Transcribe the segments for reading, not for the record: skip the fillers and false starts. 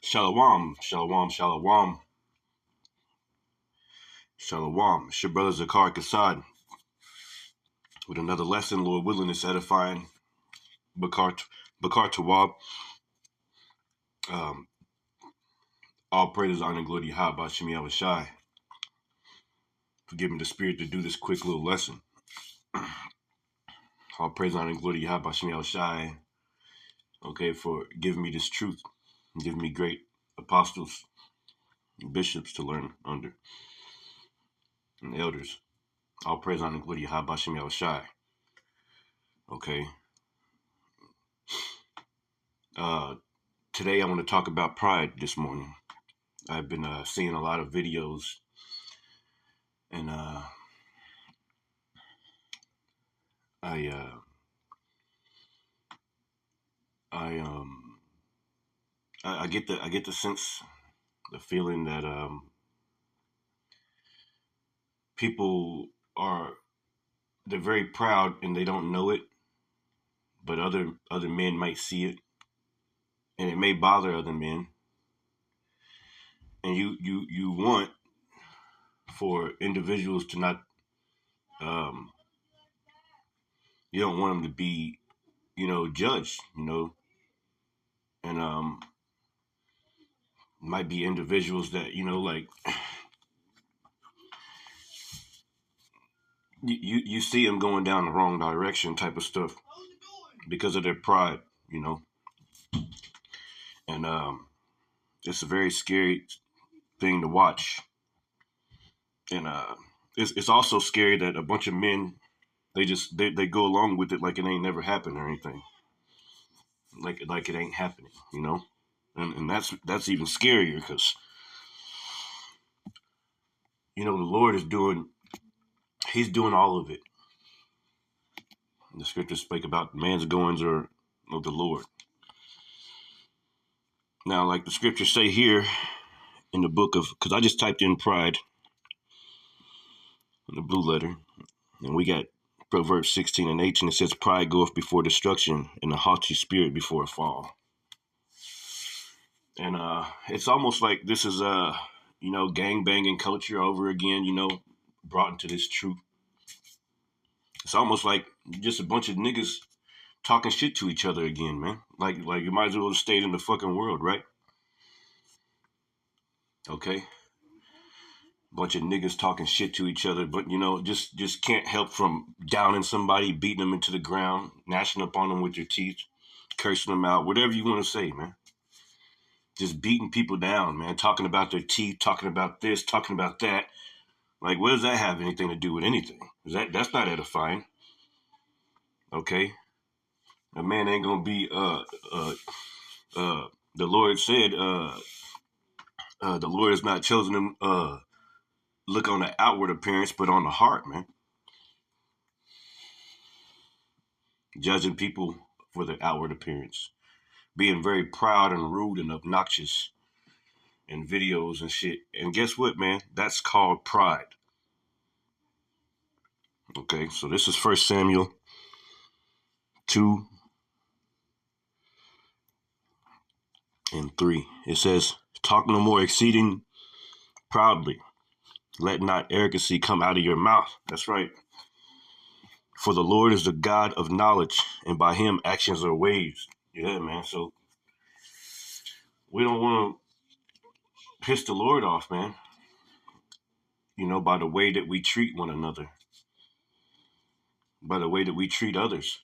Shalom, shalom, shalom, shalom. It's your brother Zakar Kassad with another lesson, Lord willing, is edifying. Bakar Tawab. Um, all praises, honor, and glory to Yahweh, Bashim Yahushai, for giving me the spirit to do this quick little lesson. All praise, honor, and glory to Yahweh, Bashim Yahushai, okay, for giving me this truth, and giving me great apostles and bishops to learn under, and elders. All praise, honor, and glory to Yahweh, Bashim Yahushai, okay. Today I want to talk about pride this morning. I've been seeing a lot of videos, and I get the sense, the feeling that people they're very proud and they don't know it, but other men might see it, and it may bother other men, and you want for individuals to not you don't want them to be judged, and might be individuals that like you see them going down the wrong direction type of stuff because of their pride, and it's a very scary thing to watch, and it's also scary that a bunch of men they go along with it like it ain't never happened or anything, like it ain't happening, and that's even scarier because the Lord he's doing all of it. The scriptures speak about man's goings are of the Lord. Now, like the scriptures say here in the book of, because I just typed in pride in the blue letter, and we got Proverbs 16 and 18. It says, pride goeth before destruction, and a haughty spirit before a fall. And it's almost like this is gang banging culture over again, brought into this truth. It's almost like just a bunch of niggas talking shit to each other again, man. Like you might as well have stayed in the fucking world, right? Okay. Bunch of niggas talking shit to each other, but just can't help from downing somebody, beating them into the ground, gnashing up on them with your teeth, cursing them out, whatever you want to say, man. Just beating people down, man, talking about their teeth, talking about this, talking about that. Like, what does that have anything to do with anything? That's not edifying. Okay? A man ain't gonna be the Lord said the Lord has not chosen him look on the outward appearance, but on the heart, man. Judging people for their outward appearance. Being very proud and rude and obnoxious in videos and shit. And guess what, man? That's called pride. Okay, so this is 1 Samuel 2 and 3. It says, talk no more exceeding proudly. Let not arrogancy come out of your mouth. That's right. For the Lord is the God of knowledge, and by him actions are weighed. Yeah, man. So we don't want to piss the Lord off, man. By the way that we treat one another, by the way that we treat others.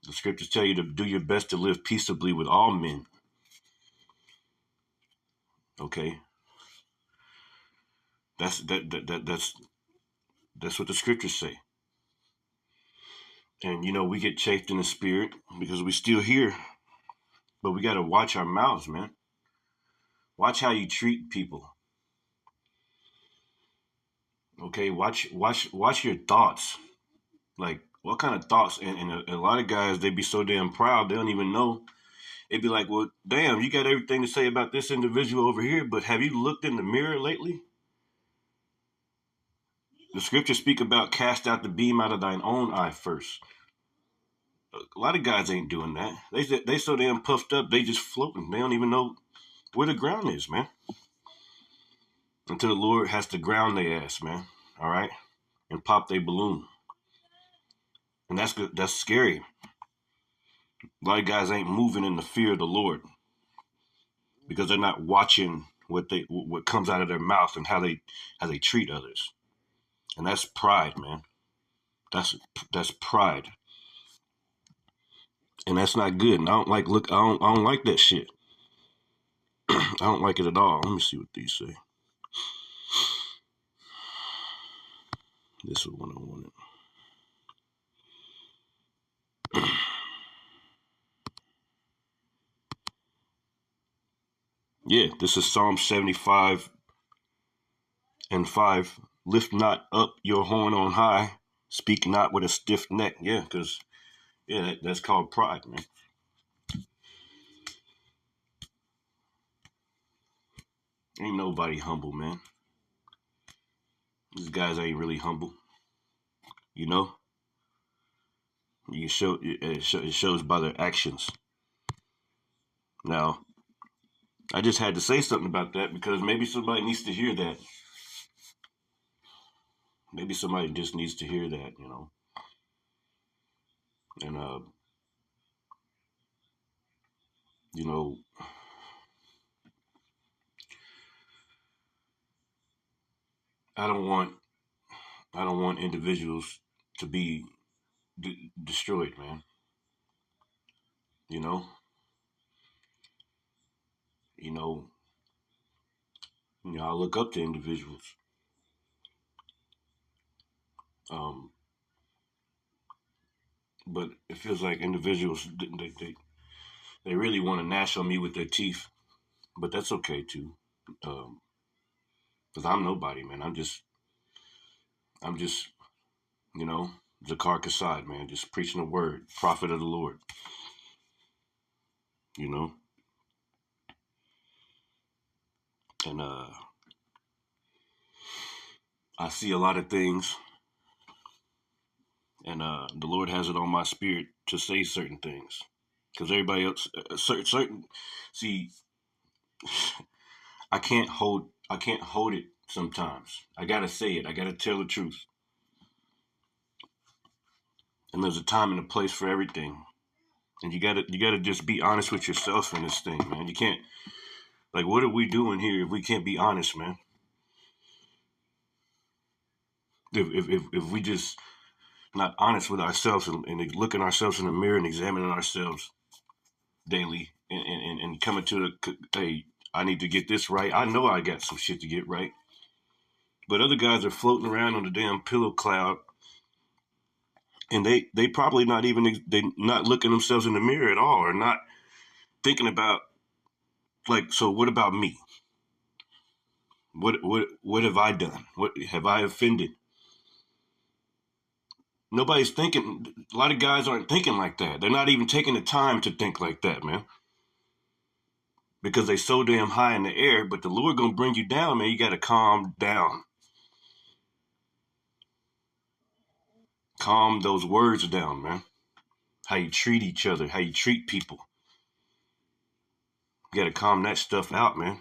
The scriptures tell you to do your best to live peaceably with all men. Okay, that's what the scriptures say. And we get chafed in the spirit because we still here, but we got to watch our mouths, man. Watch how you treat people. Okay, watch your thoughts. Like, what kind of thoughts? And a lot of guys, they be so damn proud, they don't even know. It'd be like, well, damn, you got everything to say about this individual over here, but have you looked in the mirror lately? The scriptures speak about cast out the beam out of thine own eye first. A lot of guys ain't doing that. They so damn puffed up, they just floating. They don't even know. where the ground is, man. Until the Lord has to ground their ass, man. All right, and pop their balloon, and that's good. That's scary. A lot of guys ain't moving in the fear of the Lord because they're not watching what comes out of their mouth and how they treat others, and that's pride, man. That's pride, and that's not good. And I don't like look. I don't like that shit. I don't like it at all. Let me see what these say. This is one I wanted. Yeah, this is Psalm 75 and 5. Lift not up your horn on high. Speak not with a stiff neck. Yeah, because, yeah, that's called pride, man. Ain't nobody humble, man. These guys ain't really humble. You know? It shows by their actions. Now, I just had to say something about that because maybe somebody needs to hear that. Maybe somebody just needs to hear that, you know. And you know, I don't want individuals to be destroyed, man. You know, you know, I look up to individuals, um, but it feels like individuals they really want to gnash on me with their teeth, but that's okay too, because I'm nobody, man. I'm just, you know, Zakar Kasad, man, just preaching the word, prophet of the Lord, you know, and I see a lot of things, and the Lord has it on my spirit to say certain things, because everybody else, certain, see, I can't hold it sometimes. I gotta say it. I gotta tell the truth. And there's a time and a place for everything. And you gotta just be honest with yourself in this thing, man. You can't, like, what are we doing here if we can't be honest, man? If we just not honest with ourselves and looking ourselves in the mirror and examining ourselves daily and coming to the, hey, I need to get this right. I know I got some shit to get right. But other guys are floating around on the damn pillow cloud, and they probably not even, they not looking themselves in the mirror at all, or not thinking about, like, so what about me? What have I done? What have I offended? Nobody's thinking. A lot of guys aren't thinking like that. They're not even taking the time to think like that, man, because they so damn high in the air. But the Lord gonna bring you down, man. You gotta calm down, calm those words down, man. How you treat each other, how you treat people. You gotta calm that stuff out, man.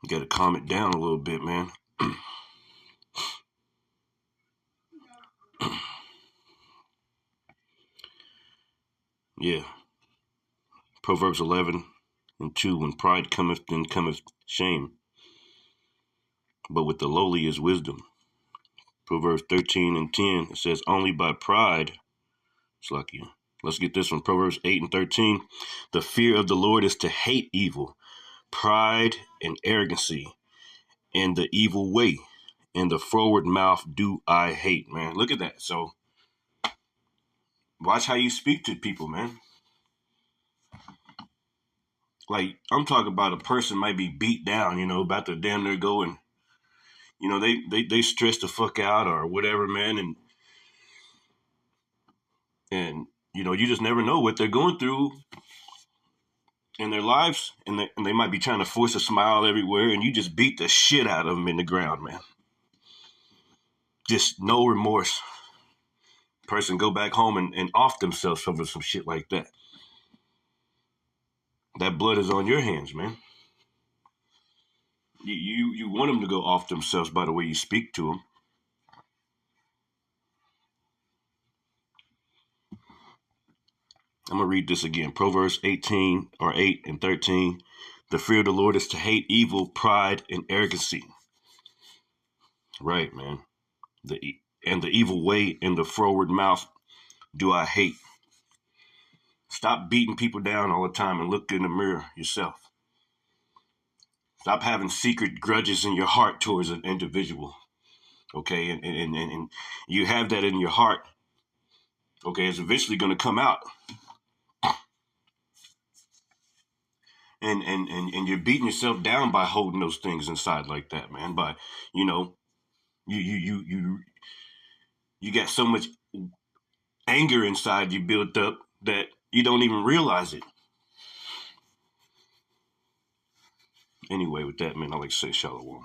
You gotta calm it down a little bit, man. Yeah. Proverbs 11:2. When pride cometh, then cometh shame, but with the lowly is wisdom. Proverbs 13:10. It says, only by pride. It's lucky. Let's get this one. Proverbs 8:13. The fear of the Lord is to hate evil, pride and arrogancy, and the evil way, and the forward mouth do I hate, man. Look at that. So watch how you speak to people, man. Like, I'm talking about a person might be beat down, you know, about to damn near go and, you know, they stress the fuck out or whatever, man, and you know, you just never know what they're going through in their lives, and they might be trying to force a smile everywhere, and you just beat the shit out of them in the ground, man. Just no remorse. Person go back home and off themselves over some shit like that. That blood is on your hands, man. You want them to go off themselves by the way you speak to them. I'm going to read this again. Proverbs 18 or 8 and 13. The fear of the Lord is to hate evil, pride, and arrogancy. Right, man. And the evil way and the froward mouth do I hate. Stop beating people down all the time and look in the mirror yourself. Stop having secret grudges in your heart towards an individual. Okay, and you have that in your heart. Okay, it's eventually going to come out. And you're beating yourself down by holding those things inside like that, man. By, you know, you got so much anger inside you built up that you don't even realize it. Anyway, with that, man, I like to say shalom.